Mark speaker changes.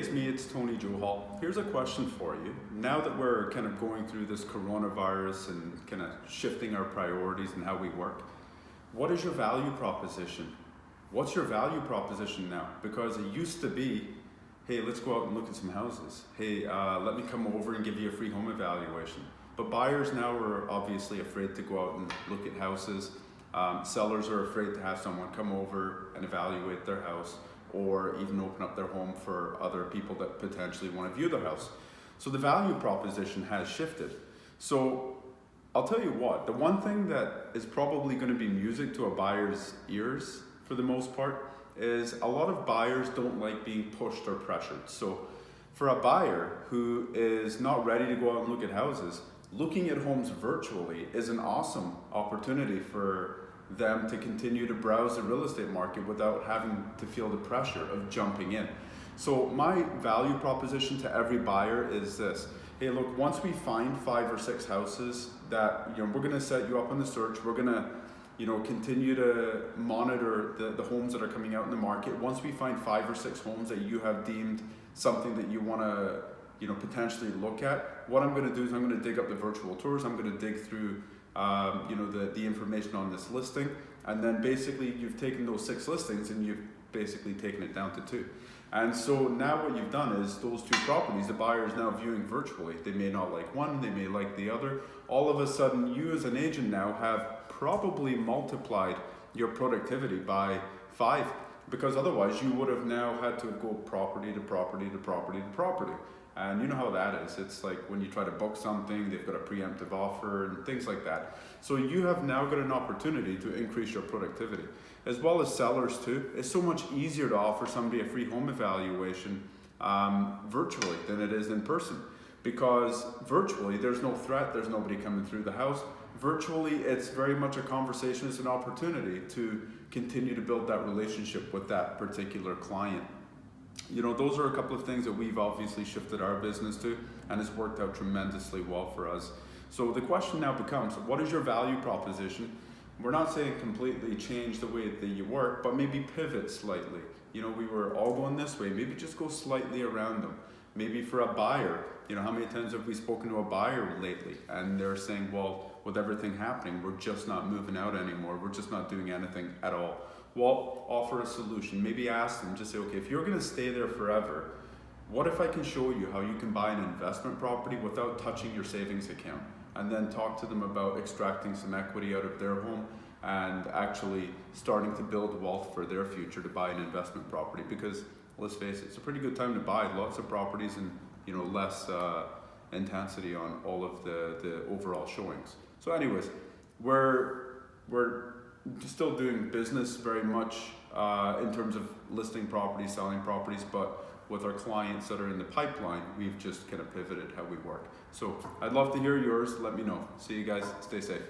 Speaker 1: It's me, it's Tony Johal. Here's a question for you. Now that we're kind of going through this coronavirus and kind of shifting our priorities and how we work, what is your value proposition? What's your value proposition now? Because it used to be, hey, let's go out and look at some houses. Hey, let me come over and give you a free home evaluation. But buyers now are obviously afraid to go out and look at houses. Sellers are afraid to have someone come over and evaluate their house, or even open up their home for other people that potentially want to view their house. So the value proposition has shifted. So I'll tell you what, the one thing that is probably going to be music to a buyer's ears for the most part is a lot of buyers don't like being pushed or pressured. So for a buyer who is not ready to go out and look at houses, looking at homes virtually is an awesome opportunity for them to continue to browse the real estate market without having to feel the pressure of jumping in. So my value proposition to every buyer is this: hey, look, once we find 5 or 6 houses that we're going to set you up on the search, we're going to continue to monitor the homes that are coming out in the market. Once we find 5 or 6 homes that you have deemed something that you want to potentially look at, what I'm going to do is I'm going to dig up the virtual tours. I'm going to dig through the information on this listing, and then basically you've taken those 6 listings and you've basically taken it down to 2. And so now what you've done is those 2 properties, the buyer is now viewing virtually. They may not like one, they may like the other. All of a sudden, you as an agent now have probably multiplied your productivity by 5, because otherwise you would have now had to go property to property to property to property. And you know how that is. It's like when you try to book something, they've got a preemptive offer and things like that. So you have now got an opportunity to increase your productivity, as well as sellers too. It's so much easier to offer somebody a free home evaluation virtually than it is in person, because virtually there's no threat, there's nobody coming through the house. Virtually, it's very much a conversation. It's an opportunity to continue to build that relationship with that particular client. Those are a couple of things that we've obviously shifted our business to, and it's worked out tremendously well for us. So the question now becomes, what is your value proposition? We're not saying completely change the way that you work, but maybe pivot slightly. We were all going this way, maybe just go slightly around them. Maybe for a buyer, how many times have we spoken to a buyer lately and they're saying, well, with everything happening, we're just not moving out anymore. We're just not doing anything at all. Well, offer a solution. Maybe ask them, just say, okay, if you're going to stay there forever, what if I can show you how you can buy an investment property without touching your savings account? And then talk to them about extracting some equity out of their home and actually starting to build wealth for their future to buy an investment property. Because let's face it, it's a pretty good time to buy lots of properties and less intensity on all of the overall showings. So anyways, we're still doing business very much in terms of listing properties, selling properties, but with our clients that are in the pipeline, we've just kind of pivoted how we work. So I'd love to hear yours. Let me know. See you guys. Stay safe.